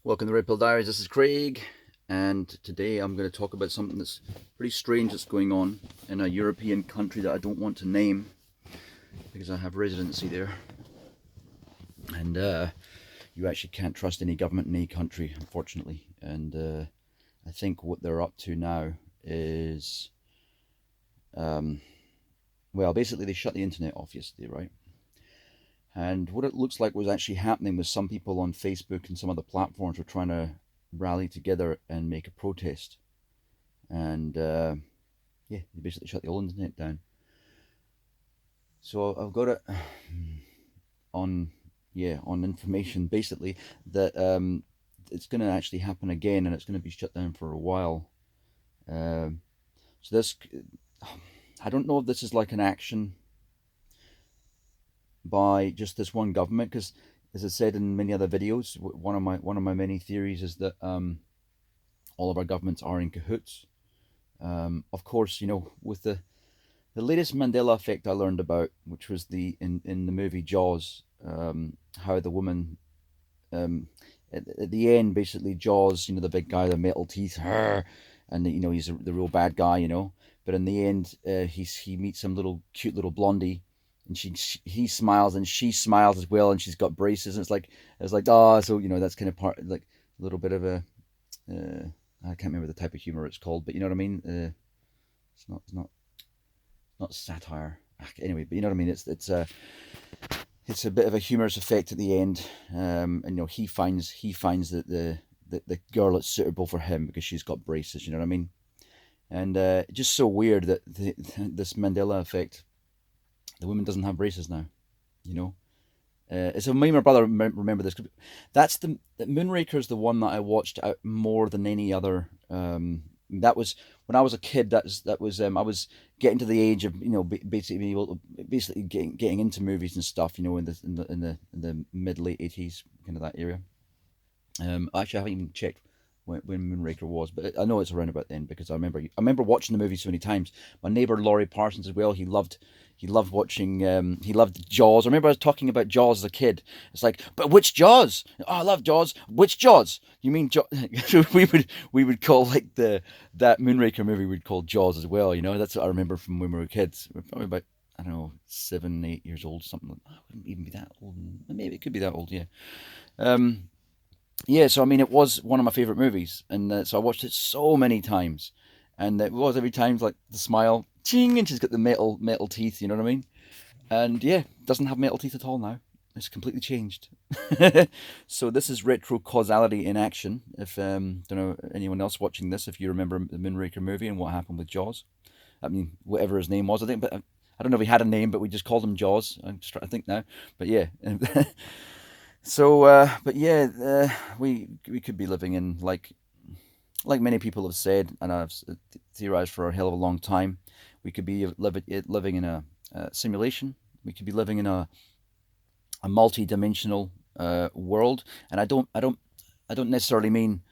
Welcome to Red Pill Diaries. This is Craig, and today I'm going to talk about something that's pretty strange that's going on in a European country that I don't want to name because I have residency there. And you actually can't trust any government in any country, unfortunately. And I think what they're up to now is, well, basically they shut the internet off yesterday, right? And what it looks like was actually happening was some people on Facebook and some other platforms were trying to rally together and make a protest. And yeah, they basically shut the whole internet down. So I've got it on, yeah, on information basically that it's going to actually happen again, and it's going to be shut down for a while. So this, I don't know if this is like an action by just this one government, because as I said in many other videos, one of my many theories is that all of our governments are in cahoots. Of course, you know, with the latest Mandela effect I learned about, which was in the movie Jaws, how the woman at the end, basically Jaws, you know, the big guy, the metal teeth, and you know he's the real bad guy, you know. But in the end, he meets some little cute little blondie, and he smiles and she smiles as well, and she's got braces, and it's like oh, so you know that's kind of part like a little bit of a I can't remember the type of humor it's called, but you know what I mean. It's not satire. Anyway, but you know what I mean. It's a bit of a humorous effect at the end, and you know he finds that the girl that's suitable for him because she's got braces. You know what I mean? And just so weird that this Mandela effect, the woman doesn't have braces now. You know, so me and my brother remember this. That's the Moonraker is the one that I watched out more than any other. That was when I was a kid. That was I was getting to the age of, you know, basically being able to basically getting into movies and stuff. You know, in the mid late 80s, kind of that area. Actually, I haven't even checked when Moonraker was, but I know it's around about then because I remember watching the movie so many times. My neighbor Laurie Parsons as well. He loved watching. He loved Jaws. I remember I was talking about Jaws as a kid. It's like, but which Jaws? Oh, I love Jaws. Which Jaws? You mean Jaws? we would call like that Moonraker movie we'd call Jaws as well. You know, that's what I remember from when we were kids. We're probably about, I don't know, 7, 8 years old, something like that. I wouldn't even be that old. Maybe it could be that old. Yeah. Um, yeah, so I mean, it was one of my favorite movies, and so I watched it so many times, and it was every time like the smile, ching, and she's got the metal teeth. You know what I mean? And yeah, doesn't have metal teeth at all now. It's completely changed. So this is retro-causality in action. If don't know anyone else watching this, if you remember the Moonraker movie and what happened with Jaws. I mean, whatever his name was, I think, but I don't know if he had a name, but we just called him Jaws. I'm just trying to think now, but yeah. So, but yeah, we could be living in like many people have said, and I've theorized for a hell of a long time. We could be living in a simulation. We could be living in a multi-dimensional world, and I don't necessarily mean.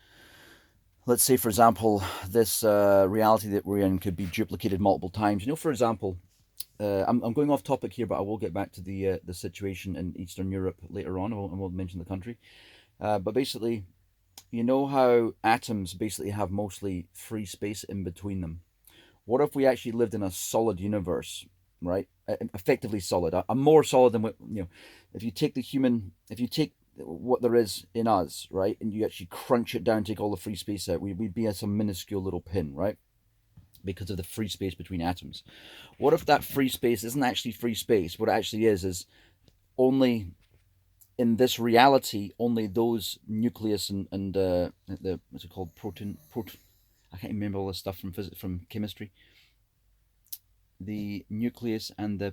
Let's say, for example, this reality that we're in could be duplicated multiple times. You know, for example, I'm going off topic here, but I will get back to the situation in Eastern Europe later on. I won't mention the country. But basically, you know how atoms basically have mostly free space in between them. What if we actually lived in a solid universe, right? Effectively solid, a more solid than what, you know. If you take what there is in us, right, and you actually crunch it down, take all the free space out, we'd be at some minuscule little pin, right? Because of the free space between atoms. What if that free space isn't actually free space? What it actually is only in this reality, only those nucleus and the what's it called, protein. I can't remember all this stuff from physics, from chemistry. The nucleus and the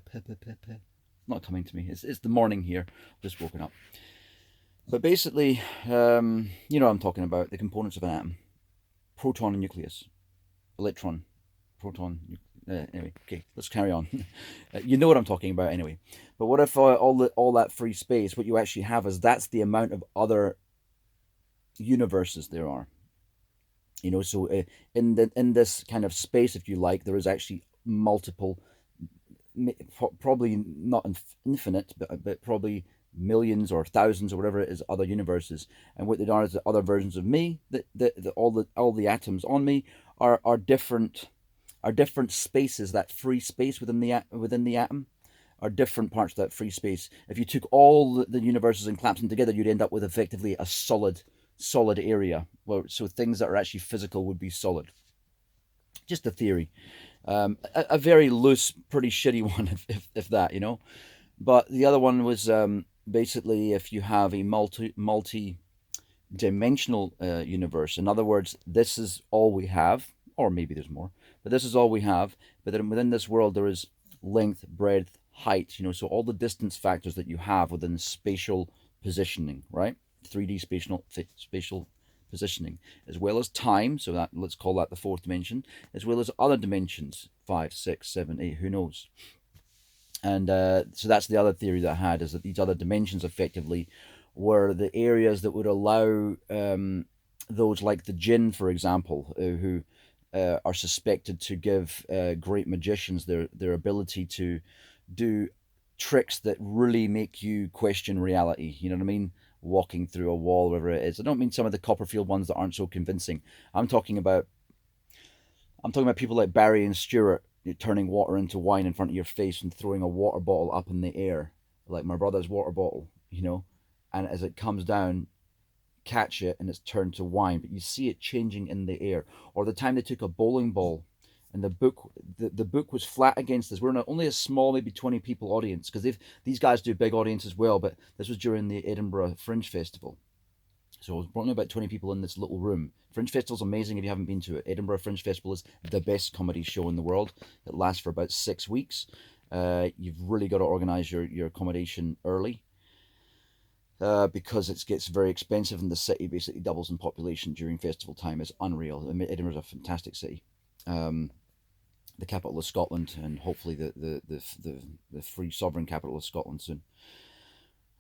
not coming to me. It's the morning here. I've just woken up. But basically, you know what I'm talking about. The components of an atom: proton and nucleus, electron, proton. Anyway, okay, let's carry on. You know what I'm talking about, anyway. But what if all that free space, what you actually have is that's the amount of other universes there are. You know, so in this kind of space, if you like, there is actually multiple, probably not infinite, but probably millions or thousands or whatever it is other universes, and what they are is the other versions of me. All the atoms on me are different spaces. That free space within the atom are different parts of that free space. If you took all the universes and collapsed them together, you'd end up with effectively a solid area. Well, so things that are actually physical would be solid. Just a theory. A very loose, pretty shitty one, if that, you know. But the other one was basically if you have a multi dimensional universe. In other words, this is all we have, or maybe there's more, but this is all we have. But then within this world, there is length, breadth, height. You know, so all the distance factors that you have within spatial positioning, right? 3D spatial positioning, as well as time. So that, let's call that the fourth dimension, as well as other dimensions, 5, 6, 7, 8. Who knows? And so that's the other theory that I had, is that these other dimensions effectively were the areas that would allow those like the jinn, for example, who are suspected to give great magicians their ability to do tricks that really make you question reality. You know what I mean? Walking through a wall, whatever it is. I don't mean some of the Copperfield ones that aren't so convincing. I'm talking about people like Barry and Stuart, turning water into wine in front of your face and throwing a water bottle up in the air, like my brother's water bottle, you know, and as it comes down, catch it and it's turned to wine, but you see it changing in the air. Or the time they took a bowling ball and the book was flat against us. We're in only a small, maybe 20 people audience, because these guys do big audience as well, but this was during the Edinburgh Fringe Festival. So it was only about 20 people in this little room. Fringe Festival's amazing if you haven't been to it. Edinburgh Fringe Festival is the best comedy show in the world. It lasts for about 6 weeks. You've really got to organise your accommodation early, because it gets very expensive, and the city basically doubles in population during festival time. It's unreal. I mean, Edinburgh's a fantastic city. The capital of Scotland, and hopefully the free sovereign capital of Scotland soon.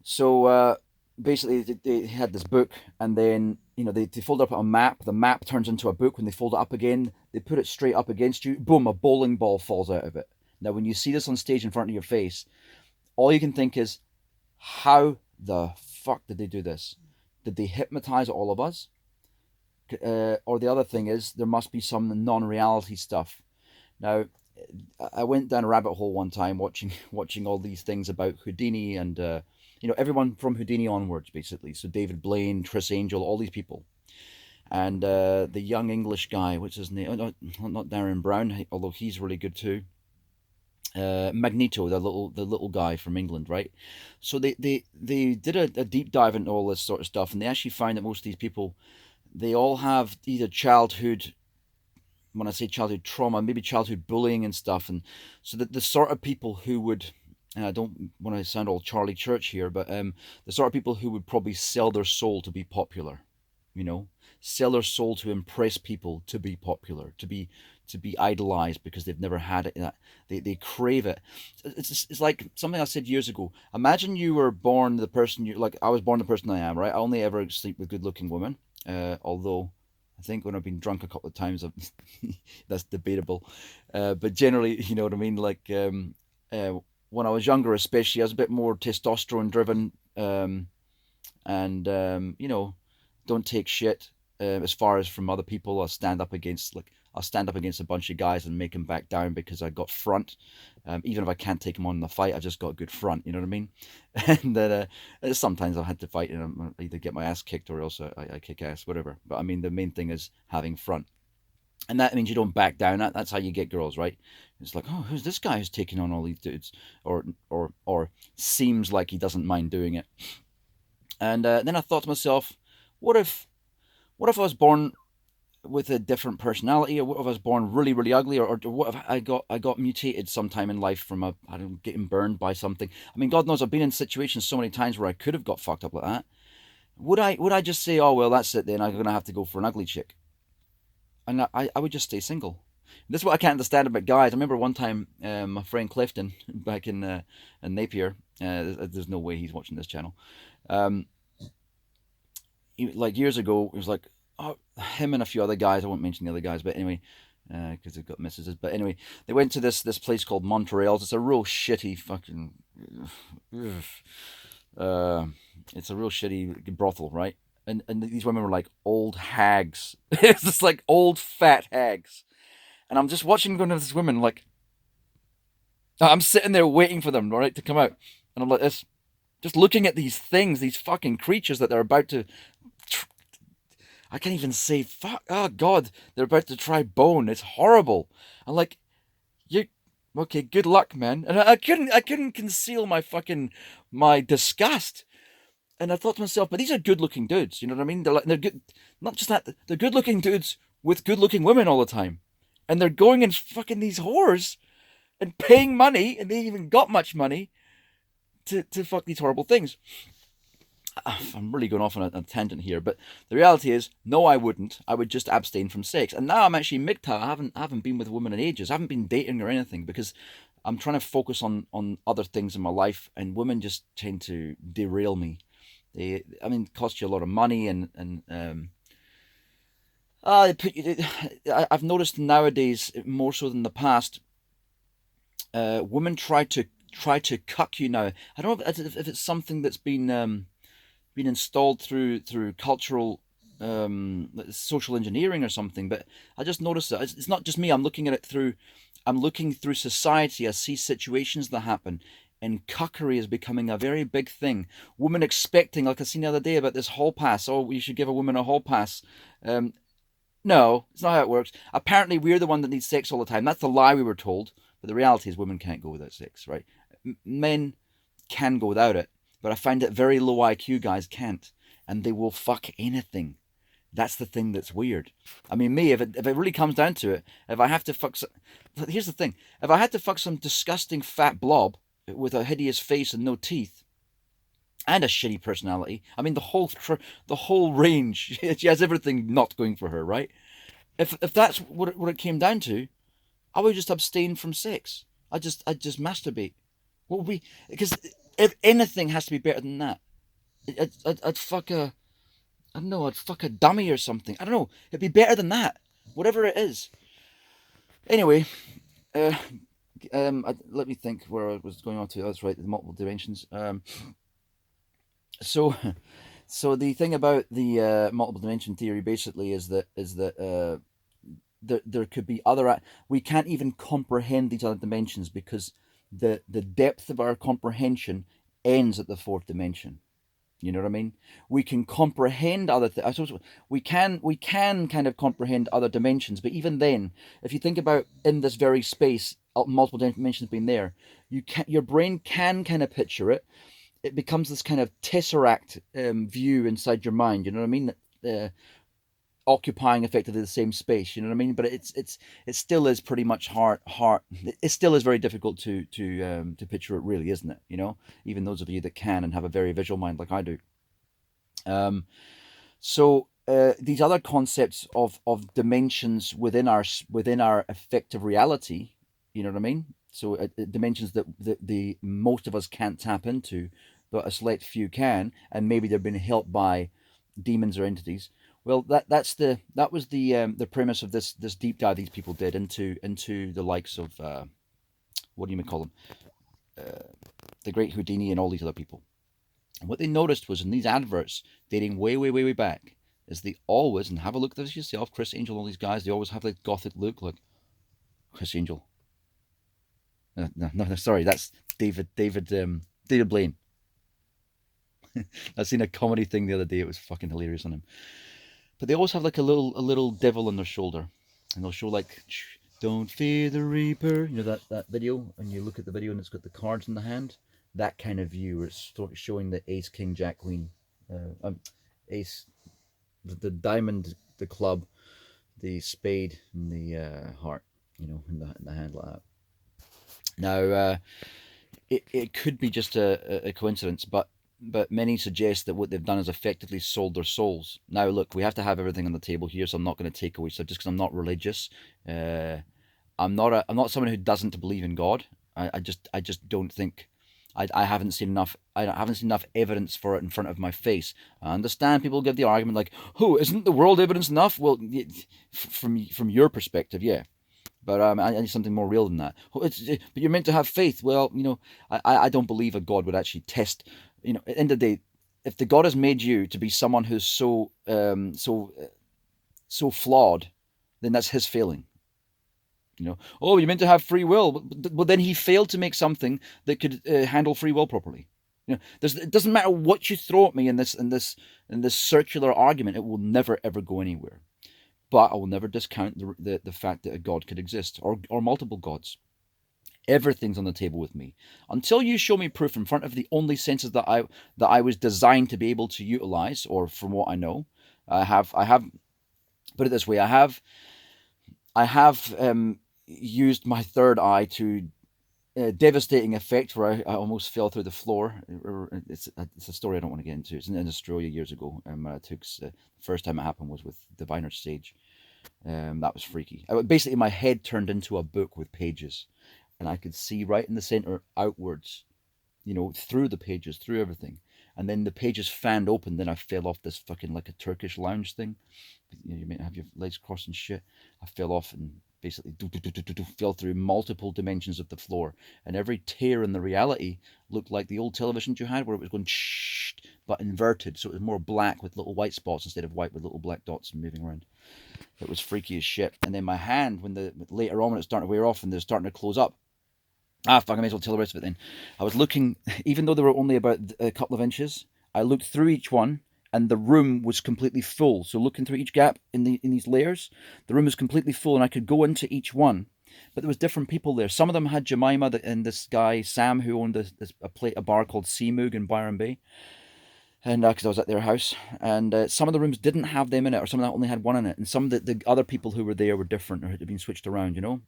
So basically they had this book, and then they fold up a map. The map turns into a book. When they fold it up again, they put it straight up against you. Boom, a bowling ball falls out of it. Now when you see this on stage in front of your face, all you can think is, how the fuck did they do this? Did they hypnotize all of us? Or the other thing is, there must be some non-reality stuff. Now, I went down a rabbit hole one time watching all these things about Houdini and everyone from Houdini onwards, basically. So David Blaine, Chris Angel, all these people, and the young English guy, what's his name? Not Darren Brown, although he's really good too. Magneto, the little guy from England, right? So they did a deep dive into all this sort of stuff, and they actually find that most of these people, they all have either childhood, when I say childhood trauma, maybe childhood bullying and stuff. And so the sort of people who would, and I don't want to sound all Charlie Church here, but the sort of people who would probably sell their soul to be popular, sell their soul to impress people, to be popular, to be idolized, because they've never had it. They crave it. It's like something I said years ago. Imagine you were born the person I was born the person I am, right? I only ever sleep with good looking women, although I think when I've been drunk a couple of times, that's debatable. But generally, you know what I mean? Like when I was younger, especially, I was a bit more testosterone driven, and don't take shit as far as from other people. I'll stand up against a bunch of guys and make them back down because I got front. Even if I can't take them on in the fight, I just got a good front. You know what I mean? And then sometimes I've had to fight, and I either get my ass kicked or else I kick ass, whatever. But I mean, the main thing is having front, and that means you don't back down. That's how you get girls, right? It's like, oh, who's this guy who's taking on all these dudes, or seems like he doesn't mind doing it. And then I thought to myself, what if I was born with a different personality, or what if I was born really, really ugly, or what if I got mutated sometime in life from getting burned by something. I mean, God knows I've been in situations so many times where I could have got fucked up like that. Would I just say, oh well, that's it then, I'm gonna have to go for an ugly chick, and I would just stay single? This is what I can't understand about guys. I remember one time my friend Clifton back in Napier. There's no way he's watching this channel. Like years ago, it was like, oh, him and a few other guys. I won't mention the other guys, but anyway, because they've got missuses. But anyway, they went to this place called Montreal's. It's a real shitty fucking It's a real shitty brothel, right? And these women were like old hags. It's just like old fat hags. And I'm just watching going to this women like I'm sitting there waiting for them, right, to come out. And I'm like this, just looking at these things, these fucking creatures that they're about to I can't even say fuck. Oh God, they're about to try bone. It's horrible. I'm like, you okay? Good luck, man. And I couldn't conceal my disgust. And I thought to myself, but these are good-looking dudes. You know what I mean? They're good. Not just that, they're good-looking dudes with good-looking women all the time, and they're going and fucking these whores and paying money, and they ain't even got much money to fuck these horrible things. I'm really going off on a tangent here, but the reality is, no, I wouldn't. I would just abstain from sex. And now I'm actually MGTOW. I haven't been with a woman in ages. I haven't been dating or anything because I'm trying to focus on other things in my life, and women just tend to derail me. It costs you a lot of money, I've noticed nowadays more so than the past. Women try to cuck you now. I don't know if it's something that's been installed through cultural social engineering or something, but I just noticed that it's not just me. I'm looking through society. I see situations that happen, and cuckery is becoming a very big thing. Women expecting, like I seen the other day about this hall pass. Oh, we should give a woman a hall pass. Um, no, it's not how it works. Apparently, we're the one that needs sex all the time. That's the lie we were told. But the reality is, women can't go without sex, right? Men can go without it, but I find that very low IQ guys can't, and they will fuck anything. That's the thing that's weird. I mean, me, if it really comes down to it, if I have to fuck some, here's the thing: if I had to fuck some disgusting fat blob with a hideous face and no teeth and a shitty personality, I mean the whole range, she has everything not going for her, right? If that's what it came down to, I would just abstain from sex. I'd just masturbate. What would be because if anything has to be better than that, I'd fuck a I don't know, I'd fuck a dummy or something. I don't know. It'd be better than that, whatever it is. Anyway, uh, let me think where I was going on to. That's right, the multiple dimensions. So, so the thing about the multiple dimension theory basically is that there could be other. We can't even comprehend these other dimensions because the depth of our comprehension ends at the fourth dimension. You know what I mean? We can comprehend other things. I suppose we can kind of comprehend other dimensions, but even then, if you think about in this very space, multiple dimensions being there, your brain can kind of picture it. It becomes this kind of tesseract view inside your mind. You know what I mean? Uh, Occupying effectively the same space. You know what I mean? But it still is pretty much hard. It still is very difficult to picture it, really, isn't it? You know, even those of you that can and have a very visual mind like I do. Um, so these other concepts of dimensions within our effective reality, you know what I mean? So dimensions that the most of us can't tap into, but a select few can, and maybe they're being helped by demons or entities. Well, that was the premise of this deep dive these people did into the likes of what do you call them, the Great Houdini and all these other people. And what they noticed was in these adverts dating way, way, way, way back, is they always, and have a look at this yourself, Chris Angel, all these guys, they always have like gothic look, like Chris Angel. No, no, no, sorry, that's David Blaine. I seen a comedy thing the other day. It was fucking hilarious on him. But they always have like a little devil on their shoulder, and they'll show like, "Don't fear the Reaper." You know that video, and you look at the video and it's got the cards in the hand. That kind of view, where it's showing the Ace, King, Jack, Queen, Ace, the diamond, the club, the spade, and the heart. You know, in the hand like that. Now, it could be just a coincidence, but many suggest that what they've done is effectively sold their souls. Now, look, we have to have everything on the table here, so I'm not going to take away stuff just because I'm not religious. I'm not someone who doesn't believe in God. I just don't think. I haven't seen enough. I haven't seen enough evidence for it in front of my face. I understand people give the argument like, "Oh, isn't the world evidence enough?" Well, from your perspective, yeah. But I need something more real than that. But you're meant to have faith. Well, I don't believe a God would actually test You know, at the end of the day, if the God has made you to be someone who's so flawed, then that's his failing. You know, oh, you're meant to have free will, but then he failed to make something that could handle free will properly. You know, it doesn't matter what you throw at me in this circular argument; it will never ever go anywhere. But I will never discount the fact that a God could exist, or multiple gods. Everything's on the table with me until you show me proof in front of the only senses that I was designed to be able to utilize, or from what I know, I have put it this way, I have used my third eye to devastating effect where I almost fell through the floor. It's a story I don't want to get into. It's in Australia years ago. The first time it happened was with Diviner Stage. That was freaky. Basically, my head turned into a book with pages, and I could see right in the center outwards, you know, through the pages, through everything. And then the pages fanned open. Then I fell off this fucking like a Turkish lounge thing. You know, you may have your legs crossed and shit. I fell off and basically fell through multiple dimensions of the floor, and every tear in the reality looked like the old televisions you had where it was going shh, but inverted, so it was more black with little white spots instead of white with little black dots moving around. It was freaky as shit. And then my hand, later on when it's starting to wear off and they're starting to close up, fuck, I may as well tell the rest of it then. I was looking, even though they were only about a couple of inches, I looked through each one, and the room was completely full. So looking through each gap in these layers, the room was completely full, and I could go into each one. But there was different people there. Some of them had Jemima and this guy Sam, who owned a bar called Seamoog in Byron Bay, and because I was at their house. And some of the rooms didn't have them in it, or some of them only had one in it. And some of the other people who were there were different, or had been switched around. You know,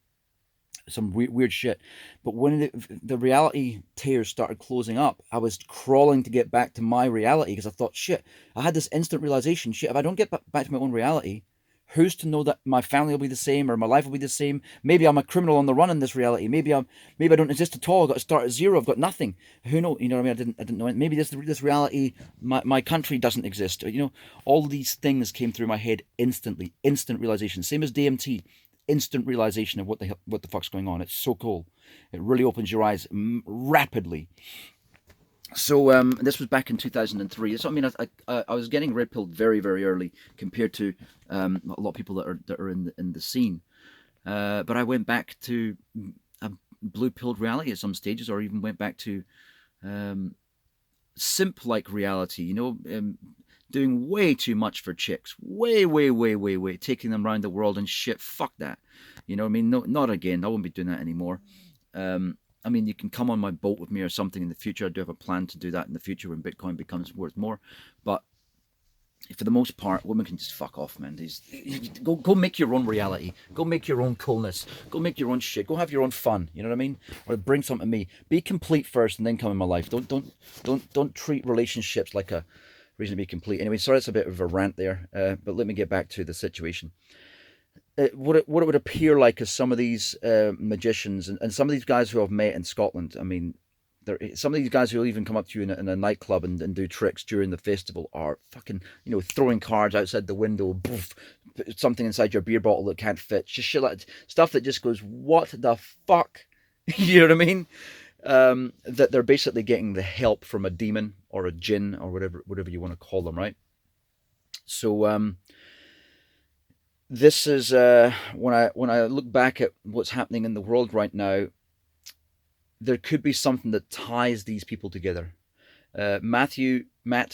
some weird shit. But when the reality tears started closing up, I was crawling to get back to my reality, because I thought, shit, I had this instant realization, shit, if I don't get back to my own reality, who's to know that my family will be the same, or my life will be the same? Maybe I'm a criminal on the run in this reality. Maybe I don't exist at all. I've got to start at zero. I've got nothing. Who knows? You know what I mean? I didn't know. Maybe this reality, my country doesn't exist. You know, all these things came through my head instantly. Instant realization. Same as DMT. Instant realization of what the fuck's going on. It's so cool. It really opens your eyes rapidly. So this was back in 2003. So I mean, I was getting red pilled very, very early compared to a lot of people that are in the scene. But I went back to a blue pilled reality at some stages, or even went back to simp like reality. You know. Doing way too much for chicks, way, taking them around the world and shit. Fuck that, you know what I mean? No, not again. I won't be doing that anymore. I mean, you can come on my boat with me or something in the future. I do have a plan to do that in the future when Bitcoin becomes worth more. But for the most part, women can just fuck off, man. Go make your own reality. Go make your own coolness. Go make your own shit. Go have your own fun. You know what I mean? Or bring something to me. Be complete first, and then come in my life. Don't treat relationships like a reason to be complete. Anyway, sorry, it's a bit of a rant there, but let me get back to the situation. What it would appear like is some of these magicians and some of these guys who I've met in Scotland. I mean, some of these guys who will even come up to you in a nightclub and do tricks during the festival are fucking, you know, throwing cards outside the window, poof, put something inside your beer bottle that can't fit, just shit like stuff that just goes, what the fuck? You know what I mean? That they're basically getting the help from a demon or a jinn or whatever you want to call them, right? So this is when I look back at what's happening in the world right now, there could be something that ties these people together. Matt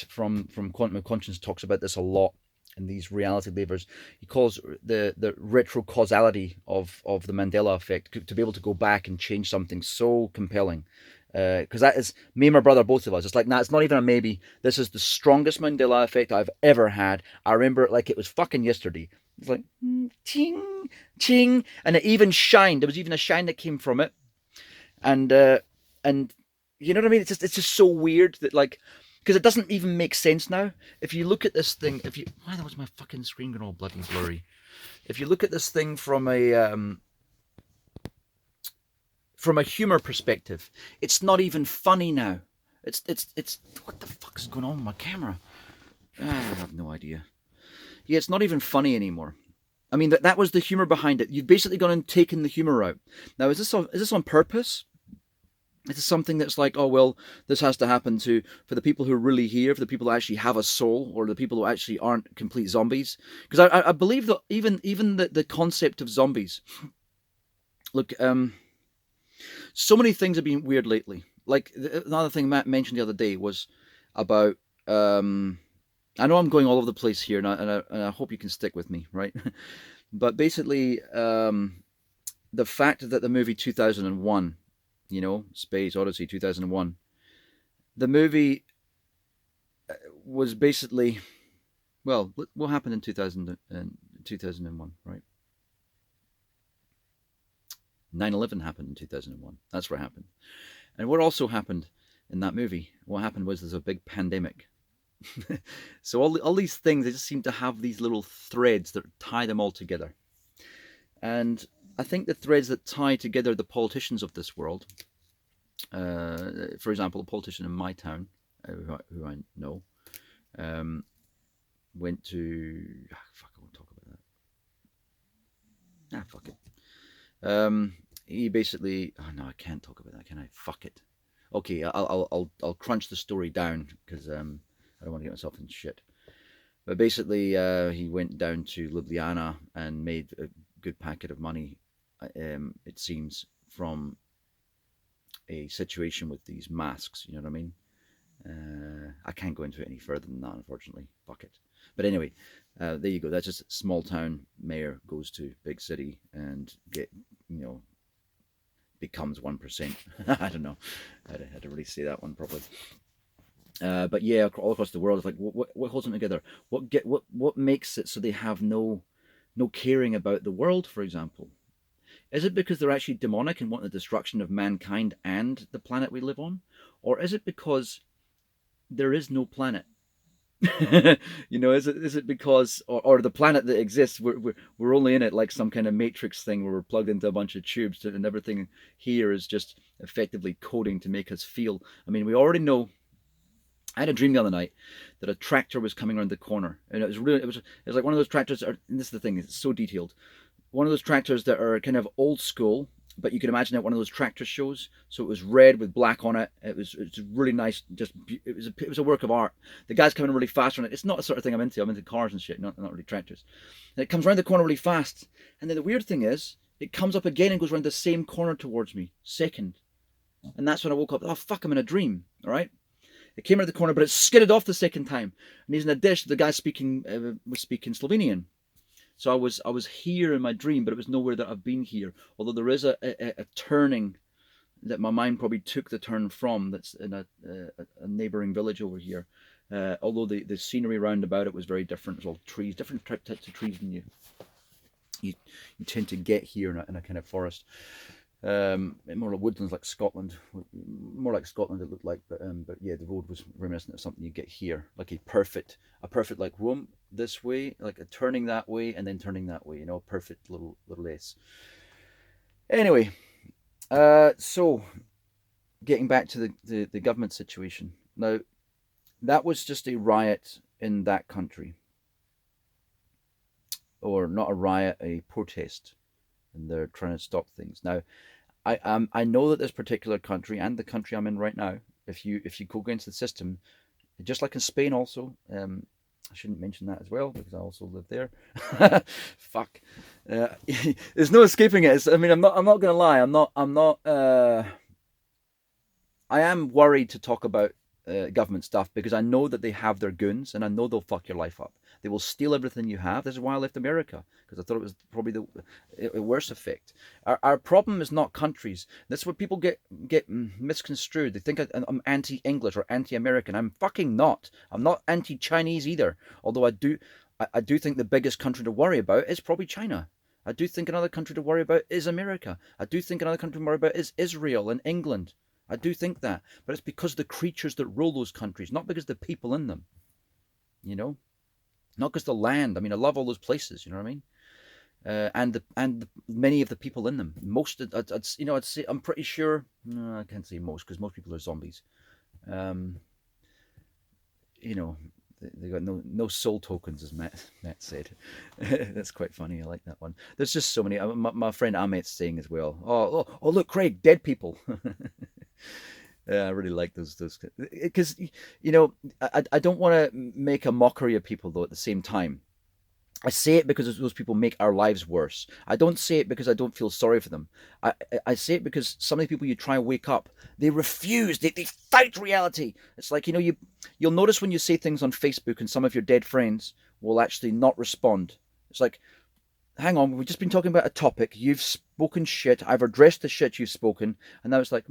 from Quantum of Conscience talks about this a lot in these reality levers. He calls the retro-causality of the Mandela effect, to be able to go back and change something so compelling. Because that is me and my brother, both of us. It's like, nah, it's not even a maybe. This is the strongest Mandela effect I've ever had. I remember it like it was fucking yesterday. It's like, ching, ching. And it even shined. There was even a shine that came from it. And you know what I mean? It's just so weird that, like, because it doesn't even make sense now. If you look at this thing, why was my fucking screen going all bloody blurry? If you look at this thing from a humor perspective, it's not even funny now. It's what the fuck is going on with my camera? I have no idea. Yeah, it's not even funny anymore. I mean, that was the humor behind it. You've basically gone and taken the humor out. Now, is this on purpose? It's something that's like, oh well, this has to happen for the people who are really here, for the people who actually have a soul, or the people who actually aren't complete zombies. Because I believe that even the concept of zombies. Look, so many things have been weird lately. Like another thing Matt mentioned the other day was about. I know I'm going all over the place here, and I hope you can stick with me, right? But basically, the fact that the movie 2001, Space Odyssey 2001, the movie was basically, well, what happened in 2001, right? 9/11 happened in 2001. That's what happened. And what also happened in that movie, what happened was there's a big pandemic. So all these things, they just seem to have these little threads that tie them all together. And I think the threads that tie together the politicians of this world, for example, a politician in my town, who I know, went to, fuck, I won't talk about that. Fuck it. He basically, oh no, I can't talk about that, can I? Fuck it. Okay, I'll crunch the story down because I don't want to get myself in shit. But basically, he went down to Ljubljana and made a good packet of money, it seems, from a situation with these masks. You know what I mean? I can't go into it any further than that, unfortunately. Fuck it. But anyway, there you go. That's just small town mayor goes to big city and becomes 1%. I don't know how to really say that one properly. But yeah, all across the world, it's like what holds them together? What makes it so they have no caring about the world, for example? Is it because they're actually demonic and want the destruction of mankind and the planet we live on, or is it because there is no planet? Is it because or the planet that exists, we're only in it like some kind of matrix thing where we're plugged into a bunch of tubes and everything here is just effectively coding to make us feel. I mean, we already know. I had a dream the other night that a tractor was coming around the corner, and it was like one of those tractors. And this is the thing; it's so detailed. One of those tractors that are kind of old school, but you can imagine it one of those tractor shows. So it was red with black on it. It's really nice. It was a work of art. The guy's coming really fast on it. It's not the sort of thing I'm into. I'm into cars and shit, not really tractors. And it comes around the corner really fast. And then the weird thing is, it comes up again and goes around the same corner towards me. Second. And that's when I woke up. Oh fuck! I'm in a dream. All right. It came around the corner, but it skidded off the second time. And he's in a dish. The guy was speaking Slovenian. So I was here in my dream, but it was nowhere that I've been here. Although there is a turning that my mind probably took the turn from. That's in a neighbouring village over here. Although the scenery round about it was very different. It was all trees, different types of trees than you tend to get here in a kind of forest. More like woodlands, like Scotland, more like Scotland it looked like, but yeah, the road was reminiscent of something you get here, like a perfect like whoom this way, like a turning that way and then turning that way, a perfect little S. Anyway, so getting back to the government situation now, that was just a riot in that country, or not a riot, a protest, and they're trying to stop things now. I know that this particular country and the country I'm in right now, if you go against the system, just like in Spain also, I shouldn't mention that as well because I also live there. Fuck, there's no escaping it. I mean, I'm not gonna lie. I'm not. I am worried to talk about government stuff because I know that they have their goons and I know they'll fuck your life up. They will steal everything you have. This is why I left America, because I thought it was probably the worst effect. Our problem is not countries. That's where people get misconstrued. They think I'm anti-English or anti-American. I'm fucking not. I'm not anti-Chinese either. Although I do think the biggest country to worry about is probably China. I do think another country to worry about is America. I do think another country to worry about is Israel and England. I do think that. But it's because the creatures that rule those countries, not because the people in them. Not because the land. I mean, I love all those places. You know what I mean? And many of the people in them. Most, I'd say, I'm pretty sure. No, I can't say most because most people are zombies. They got no soul tokens, as Matt said. That's quite funny. I like that one. There's just so many. My friend Amit's saying as well. Oh, look, Craig, dead people. Yeah, I really like those because you know I don't want to make a mockery of people though at the same time. I say it because those people make our lives worse. I don't say it because I don't feel sorry for them. I say it because some of the people you try and wake up, they refuse. They fight reality. It's like, you'll notice when you say things on Facebook and some of your dead friends will actually not respond. It's like, hang on, we've just been talking about a topic. You've spoken shit. I've addressed the shit you've spoken. And now it's like,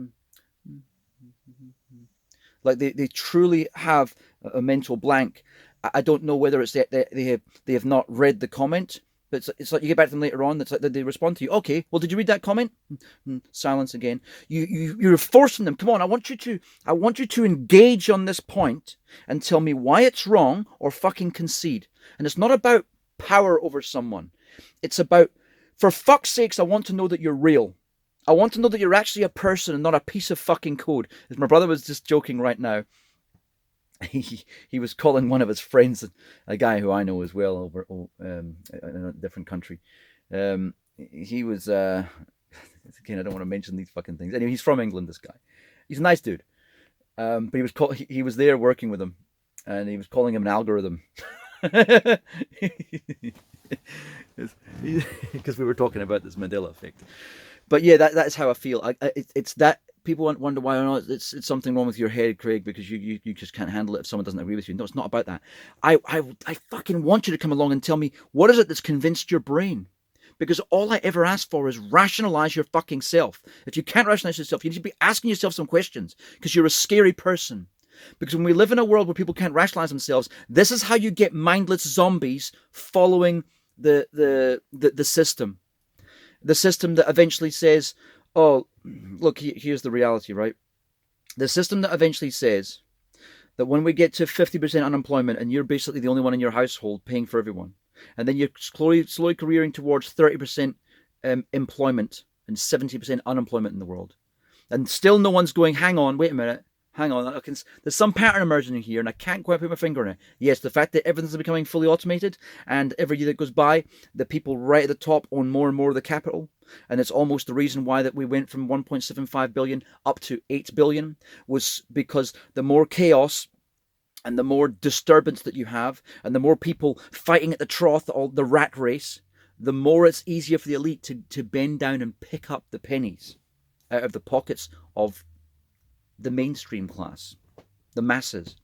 they truly have a mental blank. I don't know whether it's that they have not read the comment, but it's like you get back to them later on. It's like they respond to you. Okay, well, did you read that comment? Silence again. You're forcing them. Come on, I want you to engage on this point and tell me why it's wrong or fucking concede. And it's not about power over someone. It's about, for fuck's sakes, I want to know that you're real. I want to know that you're actually a person and not a piece of fucking code. As my brother was just joking right now, he was calling one of his friends, a guy who I know as well, over in a different country. He was again, I don't want to mention these fucking things. Anyway, he's from England. This guy, he's a nice dude. But he was there working with him, and he was calling him an algorithm. Because we were talking about this Mandela effect. But yeah, that's how I feel. It's that people wonder why or not it's something wrong with your head, Craig, because you just can't handle it if someone doesn't agree with you. No, it's not about that. I fucking want you to come along and tell me what is it that's convinced your brain. Because all I ever ask for is rationalize your fucking self. If you can't rationalize yourself, you need to be asking yourself some questions because you're a scary person. Because when we live in a world where people can't rationalize themselves, this is how you get mindless zombies following the system. The system that eventually says, oh, look, here's the reality, right? The system that eventually says that when we get to 50% unemployment and you're basically the only one in your household paying for everyone, and then you're slowly careering towards 30% employment and 70% unemployment in the world, and still no one's going, hang on, wait a minute, hang on, there's some pattern emerging here and I can't quite put my finger on it. Yes, the fact that everything's becoming fully automated and every year that goes by, the people right at the top own more and more of the capital. And it's almost the reason why that we went from 1.75 billion up to 8 billion was because the more chaos and the more disturbance that you have and the more people fighting at the trough, the rat race, the more it's easier for the elite to bend down and pick up the pennies out of the pockets of the mainstream class, the masses.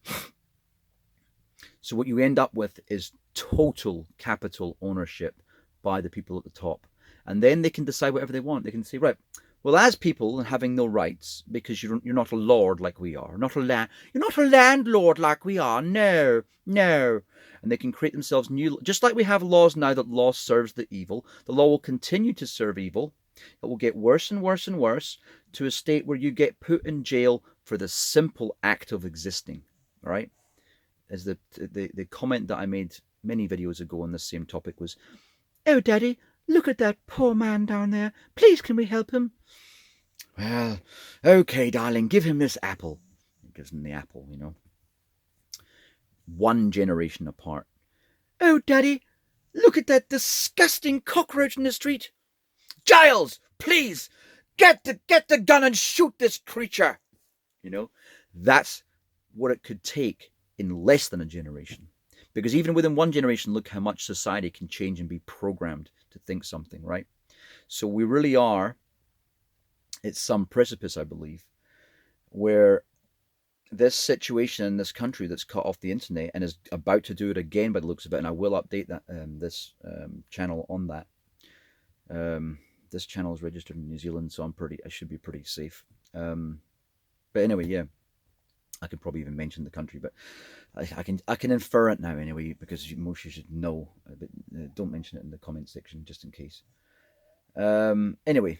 So what you end up with is total capital ownership by the people at the top. And then they can decide whatever they want. They can say, right, well, as people having no rights, because you're not a lord like we are, you're not a landlord like we are, no. And they can create themselves new, just like we have laws now that law serves the evil. The law will continue to serve evil. It will get worse and worse and worse to a state where you get put in jail for the simple act of existing, right? As the comment that I made many videos ago on this same topic was, oh, Daddy, look at that poor man down there. Please, can we help him? Well, okay, darling, give him this apple. He gives him the apple, One generation apart. Oh, Daddy, look at that disgusting cockroach in the street. Giles, please, get the gun and shoot this creature. That's what it could take in less than a generation. Because even within one generation, look how much society can change and be programmed to think something, right? So we really are at some precipice, I believe, where this situation in this country that's cut off the internet and is about to do it again by the looks of it, and I will update that this channel on that. This channel is registered in New Zealand, so I should be pretty safe. But anyway, yeah, I could probably even mention the country, but I can infer it now anyway, because most of you should know, but don't mention it in the comment section just in case. Anyway,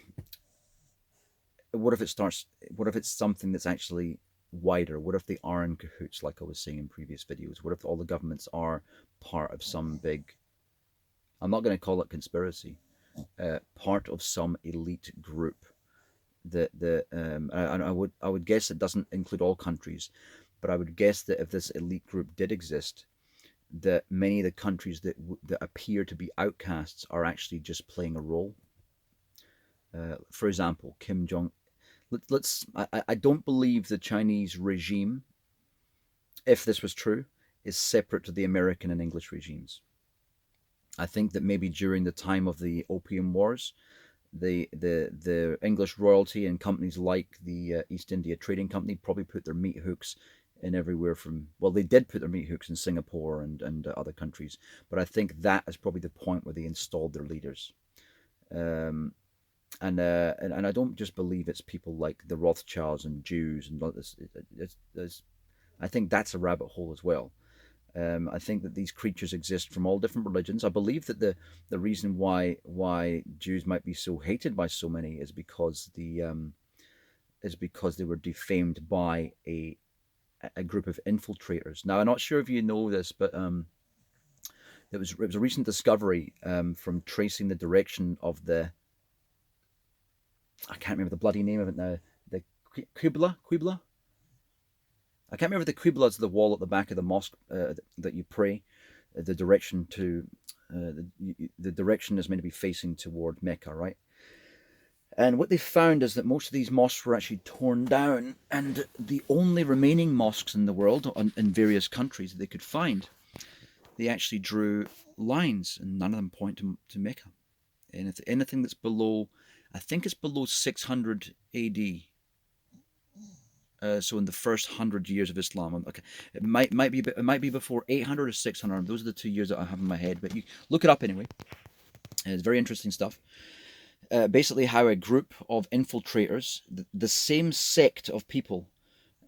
what if it's something that's actually wider? What if they are in cahoots, like I was saying in previous videos? What if all the governments are part of some big, I'm not going to call it conspiracy, part of some elite group that I would guess it doesn't include all countries, but I would guess that if this elite group did exist, that many of the countries that appear to be outcasts are actually just playing a role. For example, Kim Jong, I don't believe the Chinese regime, if this was true, is separate to the American and English regimes. I think that maybe during the time of the Opium Wars, the English royalty and companies like the East India Trading Company probably put their meat hooks in everywhere from, well, they did put their meat hooks in Singapore and other countries, but I think that is probably the point where they installed their leaders. Um, and I don't just believe it's people like the Rothschilds and Jews and all this. I think that's a rabbit hole as well. I think that these creatures exist from all different religions. I believe that the reason why Jews might be so hated by so many is because they were defamed by a group of infiltrators. Now, I'm not sure if you know this, but it was a recent discovery from tracing the direction of the, I can't remember the bloody name of it now, the Qibla. I can't remember the Qibla is the wall at the back of the mosque that you pray. The direction to the direction is meant to be facing toward Mecca, right? And what they found is that most of these mosques were actually torn down, and the only remaining mosques in the world, in various countries that they could find, they actually drew lines, and none of them point to Mecca. And if anything that's below, I think it's below 600 AD. So in the first 100 years of Islam, okay, it might be before 800 or 600. Those are the 2 years that I have in my head, but you look it up anyway. It's very interesting stuff. Basically, how a group of infiltrators, the same sect of people,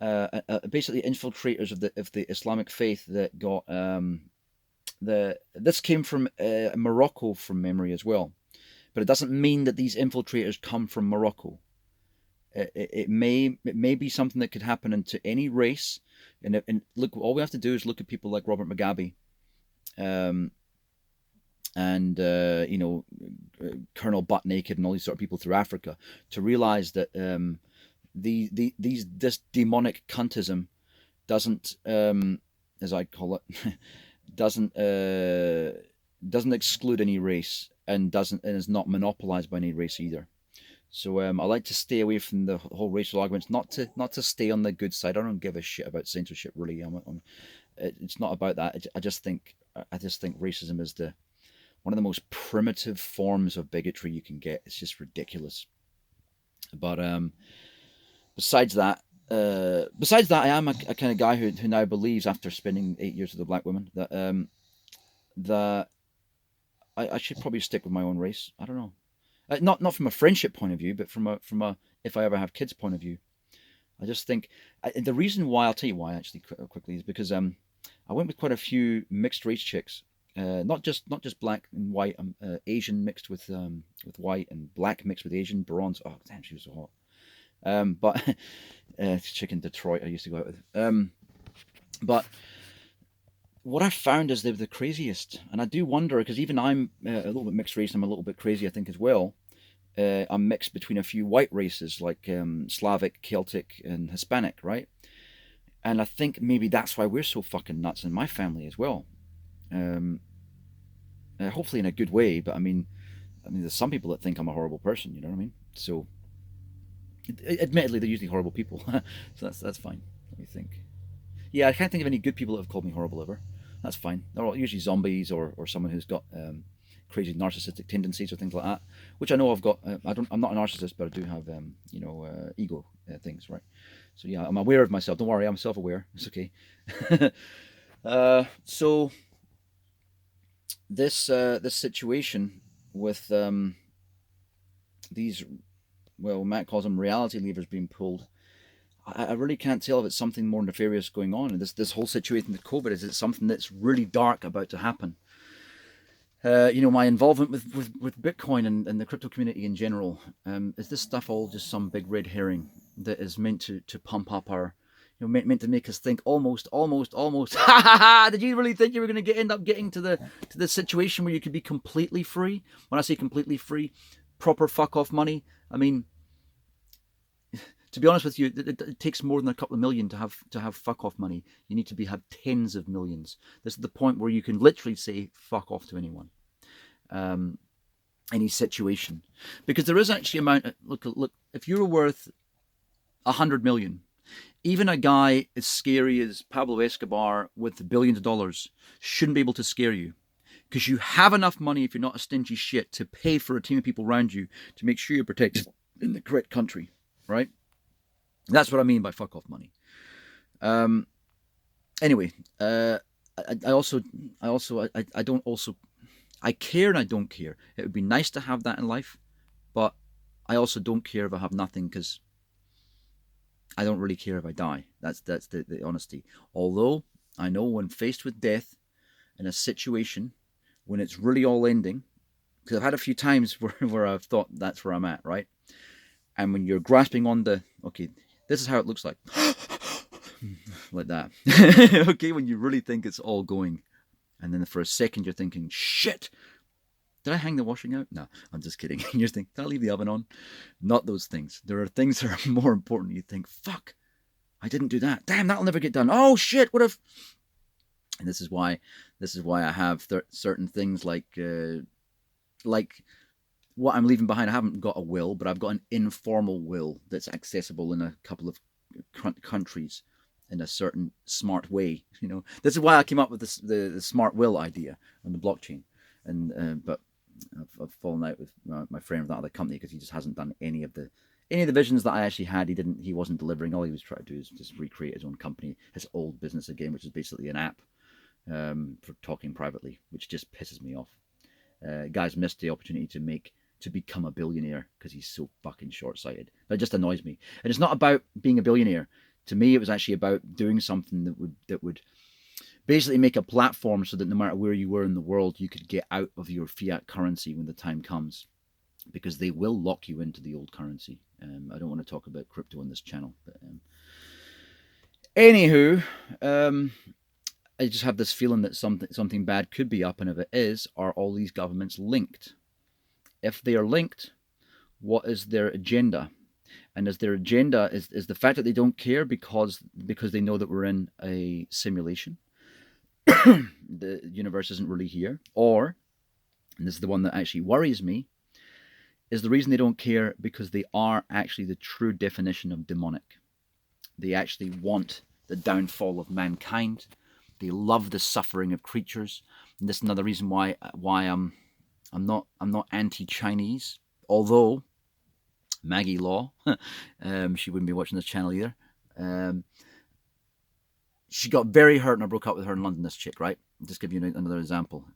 basically infiltrators of the Islamic faith that got this came from Morocco from memory as well, but it doesn't mean that these infiltrators come from Morocco. It may be something that could happen into any race, and look, all we have to do is look at people like Robert Mugabe, and Colonel Butt Naked and all these sort of people through Africa to realize that this demonic cuntism doesn't, as I call it, doesn't exclude any race and is not monopolized by any race either. So I like to stay away from the whole racial arguments, not to stay on the good side. I don't give a shit about censorship, really. It's not about that. I just think racism is one of the most primitive forms of bigotry you can get. It's just ridiculous. But besides that, I am a kind of guy who now believes, after spending 8 years with a black woman, that I should probably stick with my own race. I don't know. Not from a friendship point of view, but from a if I ever have kids point of view. I just think the reason why, I'll tell you why actually quickly, is because I went with quite a few mixed race chicks, not just black and white, Asian mixed with white, and black mixed with Asian, bronze. Oh damn, she was so hot. But chick in Detroit I used to go out with. But what I found is they were the craziest, and I do wonder, because even I'm a little bit mixed race, I'm a little bit crazy, I think, as well. I'm mixed between a few white races like Slavic, Celtic, and Hispanic, right? And I think maybe that's why we're so fucking nuts in my family as well. Hopefully in a good way, but I mean, there's some people that think I'm a horrible person. You know what I mean? So, admittedly, they're usually horrible people, so that's fine. Let me think. Yeah, I can't think of any good people that have called me horrible ever. That's fine. They're all usually zombies or someone who's got crazy narcissistic tendencies or things like that, which I know I've got. I'm not a narcissist, but I do have ego things, right? So yeah, I'm aware of myself. Don't worry, I'm self-aware. It's okay. So this situation with these, well, Matt calls them reality levers being pulled. I really can't tell if it's something more nefarious going on. And this whole situation with COVID, is it something that's really dark about to happen? My involvement with Bitcoin and the crypto community in general, is this stuff all just some big red herring that is meant to pump up our, meant to make us think almost. Did you really think you were going to end up getting to the situation where you could be completely free? When I say completely free, proper fuck off money. I mean, to be honest with you, it takes more than a couple of million to have fuck off money. You need to have tens of millions. This is the point where you can literally say fuck off to anyone, any situation, because there is actually amount. Look. If you were worth 100 million. Even a guy as scary as Pablo Escobar with billions of dollars shouldn't be able to scare you. Because you have enough money, if you're not a stingy shit, to pay for a team of people around you to make sure you're protected in the correct country, right? That's what I mean by fuck off money. Anyway, I care and I don't care. It would be nice to have that in life, but I also don't care if I have nothing, because I don't really care if I die. That's the honesty. Although I know when faced with death in a situation when it's really all ending, because I've had a few times where I've thought that's where I'm at, right? And when you're grasping on okay, this is how it looks like. Like that. Okay, when you really think it's all going. And then for a second you're thinking, shit, did I hang the washing out? No, I'm just kidding. You're thinking, did I leave the oven on? Not those things. There are things that are more important. You think, fuck, I didn't do that. Damn, that'll never get done. Oh shit, what if... And this is why I have certain things like what I'm leaving behind. I haven't got a will, but I've got an informal will that's accessible in a couple of countries in a certain smart way. This is why I came up with the smart will idea on the blockchain. And but I've fallen out with my friend of that other company because he just hasn't done any of the visions that I actually had. He wasn't delivering. All he was trying to do is just recreate his own company, his old business again, which is basically an app for talking privately, which just pisses me off. Guy's missed the opportunity to become a billionaire because he's so fucking short-sighted. That just annoys me. And it's not about being a billionaire. To me, it was actually about doing something that would basically make a platform so that no matter where you were in the world, you could get out of your fiat currency when the time comes, because they will lock you into the old currency. I don't want to talk about crypto on this channel, but anywho, I just have this feeling that something bad could be up, and if it is, are all these governments linked? If they are linked, what is their agenda? And is their agenda is the fact that they don't care because they know that we're in a simulation? The universe isn't really here. Or, and this is the one that actually worries me, is the reason they don't care because they are actually the true definition of demonic. They actually want the downfall of mankind. They love the suffering of creatures. And this is another reason why I'm not anti-Chinese, although Maggie Law, she wouldn't be watching this channel either. She got very hurt and I broke up with her in London, this chick, right? Just give you another example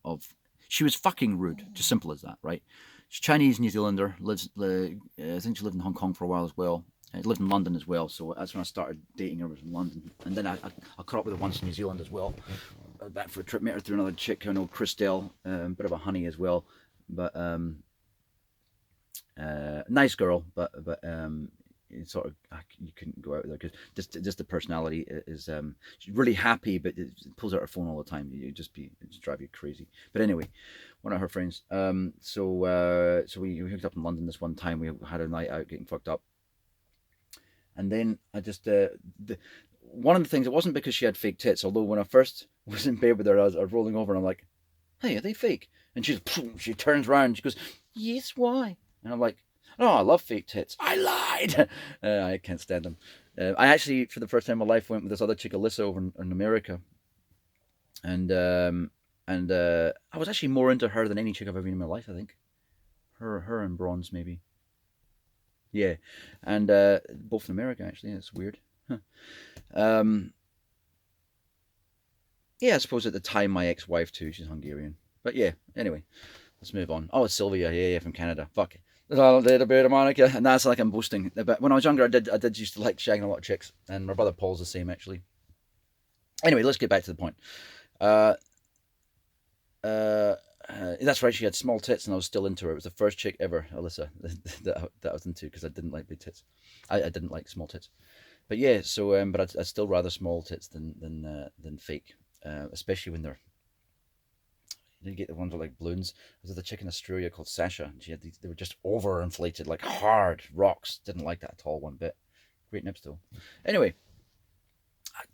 of... She was fucking rude, just simple as that, right? She's Chinese New Zealander, I think she lived in Hong Kong for a while as well. I lived in London as well, so that's when I started dating her, was in London. And then I caught up with her once in New Zealand as well. Back for a trip, met her through another chick, I know, Christelle, bit of a honey as well. But nice girl, but it's sort of, you couldn't go out with her because just the personality is she's really happy, but it pulls out her phone all the time. It just drive you crazy. But anyway, one of her friends. So we hooked up in London this one time. We had a night out getting fucked up, and then I just one of the things, it wasn't because she had fake tits. Although when I first was in bed with her, I was rolling over and I'm like, "Hey, are they fake?" And she turns around, she goes, "Yes, why?" And I'm like, "Oh, I love fake tits." I lied. I can't stand them. I actually, for the first time in my life, went with this other chick, Alyssa, over in America, and I was actually more into her than any chick I've ever been in my life. I think her and Bronze maybe. Yeah, and both in America actually. It's weird. Huh. Yeah, I suppose at the time my ex-wife too. She's Hungarian. But yeah, anyway, let's move on. Oh, it's Sylvia. Yeah, from Canada. Fuck it. A little bit of Monica, and that's like I'm boasting. But when I was younger, I did used to like shagging a lot of chicks, and my brother Paul's the same actually. Anyway, let's get back to the point. That's right. She had small tits, and I was still into her. It was the first chick ever, Alyssa, that I was into because I didn't like big tits. I didn't like small tits. But yeah, so but I'd still rather small tits than fake, especially when they're... You get the ones with like balloons. There was a chick in Australia called Sasha, and she had these, they were just overinflated, like hard rocks. Didn't like that at all one bit. Great nips though. Anyway,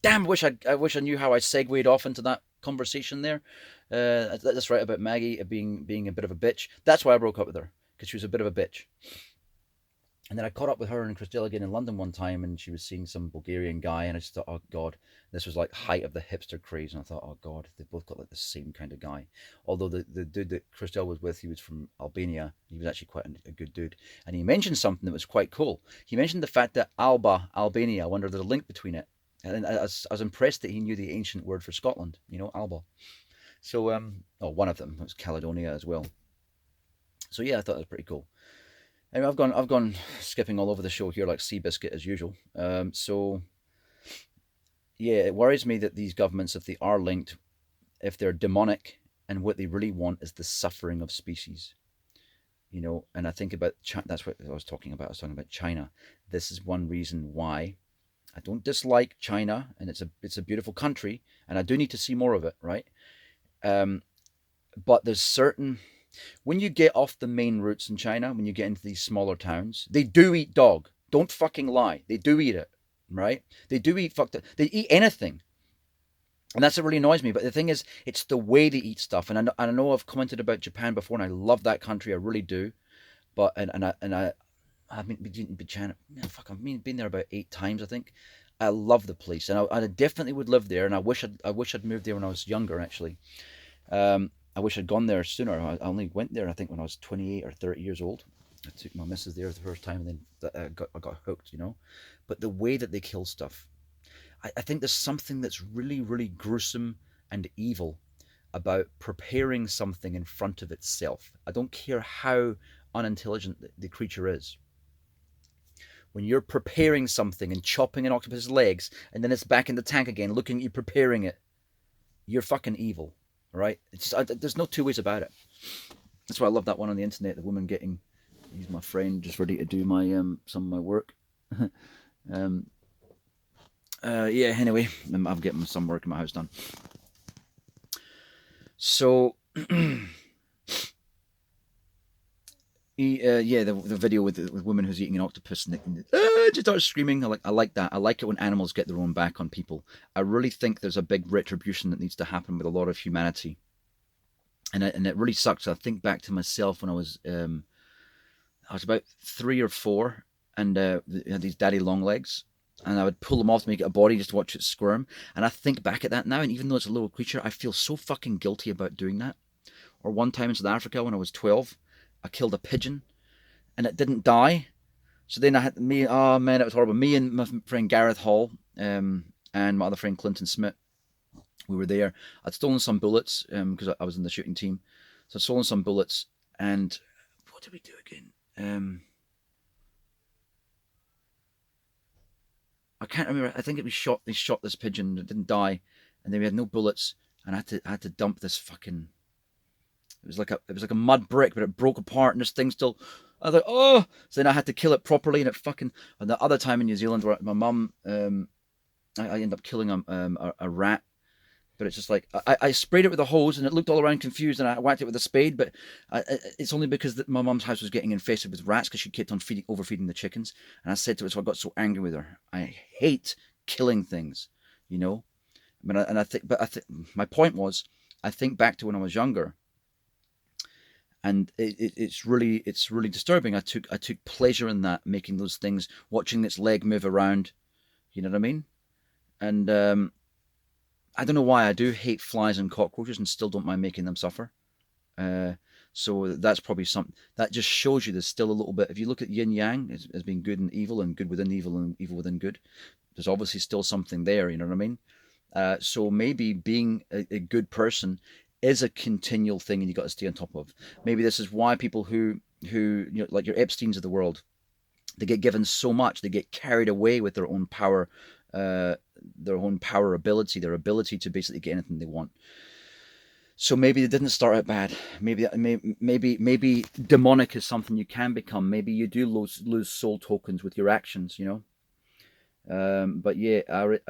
damn, I wish I knew how I segued off into that conversation there. That's right about Maggie being a bit of a bitch. That's why I broke up with her, because she was a bit of a bitch. And then I caught up with her and Christelle again in London one time, and she was seeing some Bulgarian guy, and I just thought, oh god, this was like height of the hipster craze, and I thought, oh god, they both got like the same kind of guy. Although the dude that Christelle was with, he was from Albania. He was actually quite a good dude, and he mentioned something that was quite cool. He mentioned the fact that Albania. I wonder if there's a link between it, and I was impressed that he knew the ancient word for Scotland. Alba. So oh, one of them was Caledonia as well. So yeah, I thought that was pretty cool. Anyway, I've gone skipping all over the show here like Seabiscuit as usual. So yeah, it worries me that these governments, if they are linked, if they're demonic, and what they really want is the suffering of species. And I think about China. That's what I was talking about. I was talking about China. This is one reason why I don't dislike China, and it's a beautiful country, and I do need to see more of it, right? Um, but there's certain when you get off the main routes in China, when you get into these smaller towns, they do eat dog. Don't fucking lie. They do eat it, right? They do eat They eat anything, and that's what really annoys me. But the thing is, it's the way they eat stuff. And I know I've commented about Japan before, and I love that country. I really do. But I've been China. Fuck, been there about 8 times, I think. I love the place, and I definitely would live there. And I wish I'd moved there when I was younger, actually. I wish I'd gone there sooner. I only went there, I think, when I was 28 or 30 years old. I took my missus there the first time, and then I got hooked. But the way that they kill stuff, I think there's something that's really, really gruesome and evil about preparing something in front of itself. I don't care how unintelligent the creature is. When you're preparing something and chopping an octopus's legs, and then it's back in the tank again, looking at you preparing it, you're fucking evil, right? There's no two ways about it. That's why I love that one on the internet. The woman getting, he's my friend, just ready to do my some of my work. um, yeah. Anyway, I'm getting some work in my house done. So, yeah, the video with the woman who's eating an octopus and just starts screaming. I like that. I like it when animals get their own back on people. I really think there's a big retribution that needs to happen with a lot of humanity, and it really sucks. I think back to myself when I was about 3 or 4, and had these daddy long legs, and I would pull them off to make it a body just to watch it squirm. And I think back at that now, and even though it's a little creature, I feel so fucking guilty about doing that. Or one time in South Africa when I was 12, I killed a pigeon, and it didn't die. So then I had me. Oh man, it was horrible. Me and my friend Gareth Hall, and my other friend Clinton Smith, we were there. I'd stolen some bullets because I was in the shooting team. So I'd stolen some bullets, and what did we do again? I can't remember. I think it was shot. They shot this pigeon. It didn't die, and then we had no bullets, and I had to dump this fucking. It was like a mud brick, but it broke apart, and this thing still. I thought, oh. So then I had to kill it properly, and it fucking. And the other time in New Zealand, where my mum, I ended up killing a rat. But it's just like I sprayed it with a hose, and it looked all around confused, and I whacked it with a spade. But it's only because my mum's house was getting infested with rats because she kept on overfeeding the chickens. And I said to her, so I got so angry with her. I hate killing things, you know. But my point was, I think back to when I was younger, and it's really disturbing. I took pleasure in that, making those things, watching its leg move around. You know what I mean? And I don't know why I do hate flies and cockroaches and still don't mind making them suffer. Uh, so that's probably something that just shows you there's still a little bit. If you look at yin yang as being good and good within evil and evil within good, there's obviously still something there. You know what I mean? So maybe being a good person is a continual thing, and you got to stay on top of. Maybe this is why people who like your Epstein's of the world, they get given so much, they get carried away with uh, their own power ability, their ability to basically get anything they want. So maybe they didn't start out bad. Maybe demonic is something you can become. Maybe you do lose soul tokens with your actions. But yeah,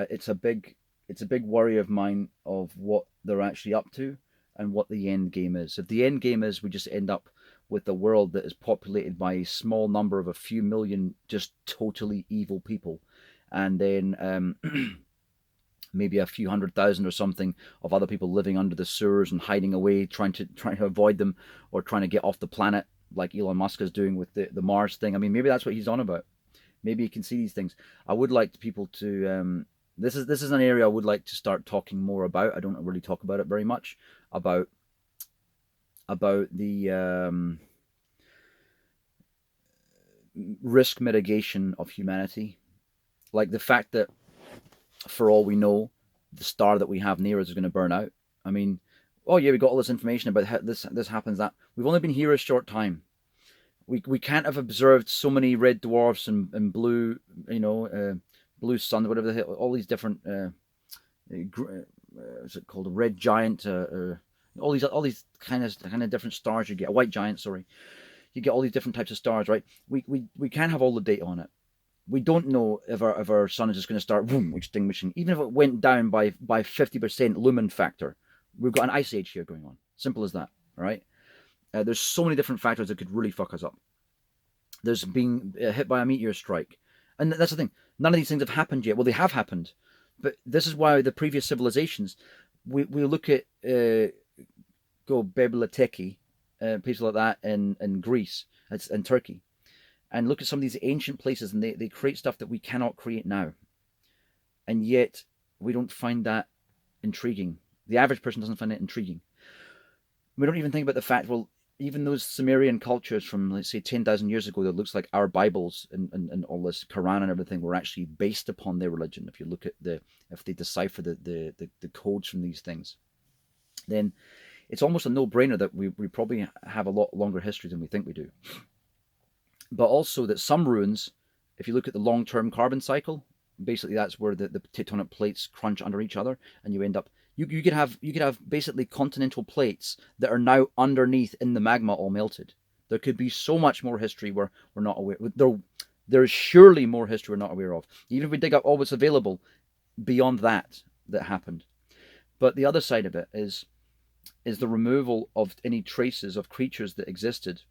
it's a big worry of mine of what they're actually up to and what the end game is. If the end game is we just end up with a world that is populated by a small number of a few million just totally evil people, and then maybe a few 100,000 or something of other people living under the sewers and hiding away, trying to avoid them or trying to get off the planet, like Elon Musk is doing with the Mars thing. I mean, maybe that's what he's on about. Maybe you can see these things. I would like people to. This is an area I would like to start talking more about. I don't really talk about it very much about the risk mitigation of humanity, like the fact that for all we know, the star that we have near us is going to burn out. I mean, oh yeah, we got all this information about how this happens. That we've only been here a short time. We can't have observed so many red dwarfs and blue, blue sun, whatever the hell, all these different, what's it called, a red giant, all these kind of different stars you get, a white giant, sorry, you get all these different types of stars, right? We can't have all the data on it. We don't know if our sun is just going to start boom extinguishing, even if it went down by 50% lumen factor. We've got an ice age here going on. Simple as that, all right? There's so many different factors that could really fuck us up. There's being hit by a meteor strike. And that's the thing. None of these things have happened yet. Well, they have happened. But this is why the previous civilizations, we look at Göbekli Tepe, places like that in Greece and Turkey, and look at some of these ancient places, and they create stuff that we cannot create now. And yet, we don't find that intriguing. The average person doesn't find it intriguing. We don't even think about the fact, well, even those Sumerian cultures from, let's say, 10,000 years ago that looks like our Bibles and all this Quran and everything were actually based upon their religion. If you look at if they decipher the codes from these things, then it's almost a no-brainer that we probably have a lot longer history than we think we do. But also that some ruins, if you look at the long-term carbon cycle, basically that's where the tectonic plates crunch under each other, and you end up you could have basically continental plates that are now underneath in the magma all melted. There could be so much more history we're not aware. There's surely more history we're not aware of. Even if we dig up all what's available beyond that happened. But the other side of it is the removal of any traces of creatures that existed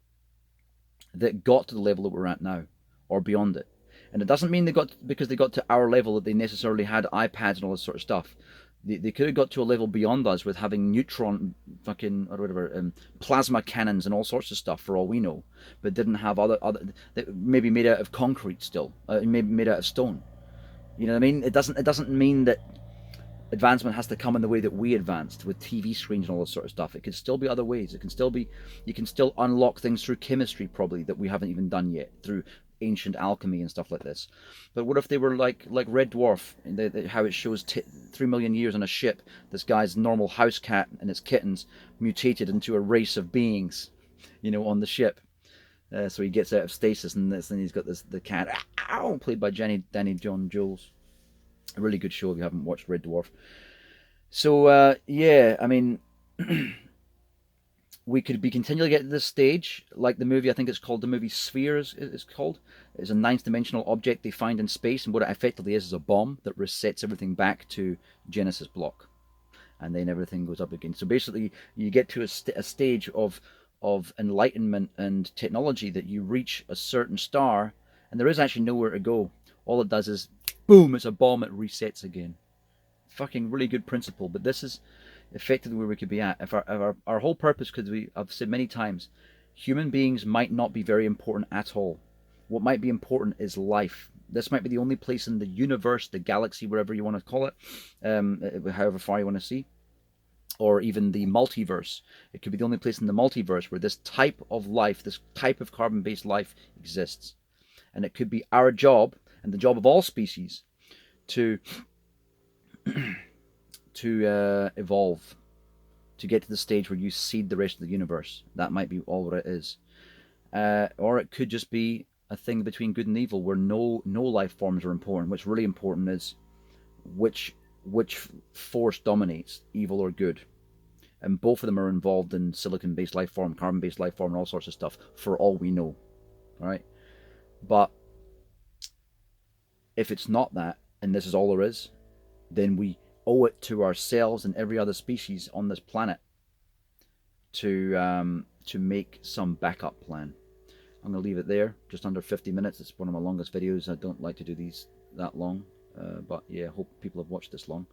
that got to the level that we're at now or beyond it. And it doesn't mean because they got to our level that they necessarily had iPads and all this sort of stuff. They could have got to a level beyond us with having neutron fucking or whatever plasma cannons and all sorts of stuff for all we know, but didn't have other maybe made out of concrete still, maybe made out of stone. You know what I mean? It doesn't mean that advancement has to come in the way that we advanced with TV screens and all this sort of stuff. It could still be other ways. It can still be, you can still unlock things through chemistry probably that we haven't even done yet, through ancient alchemy and stuff like this. But what if they were like Red Dwarf, how it shows 3 million years on a ship, this guy's normal house cat and its kittens mutated into a race of beings, on the ship. So he gets out of stasis, and then he's got the cat, played by Danny John Jules. A really good show if you haven't watched Red Dwarf. So yeah, I mean, we could be continually getting to this stage, like the movie, I think it's called, the movie Spheres it's called. It's a ninth dimensional object they find in space, and what it effectively is a bomb that resets everything back to Genesis block, and then everything goes up again. So basically, you get to a stage of enlightenment and technology that you reach a certain star, and there is actually nowhere to go. All it does is, boom, it's a bomb, it resets again. Fucking really good principle, but this is effectively where we could be at. If our whole purpose could be, I've said many times, human beings might not be very important at all. What might be important is life. This might be the only place in the universe, the galaxy, whatever you want to call it, however far you want to see, or even the multiverse. It could be the only place in the multiverse where this type of life, this type of carbon-based life exists. And it could be our job, and the job of all species, to evolve, to get to the stage where you seed the rest of the universe. That might be all what it is. Or it could just be a thing between good and evil, where no life forms are important. What's really important is which force dominates, evil or good. And both of them are involved in silicon-based life form, carbon-based life form, and all sorts of stuff, for all we know. All right? But if it's not that, and this is all there is, then we owe it to ourselves and every other species on this planet to make some backup plan. I'm going to leave it there, just under 50 minutes. It's one of my longest videos. I don't like to do these that long, but yeah, I hope people have watched this long,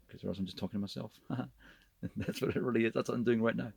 because or else I'm just talking to myself. That's what it really is. That's what I'm doing right now.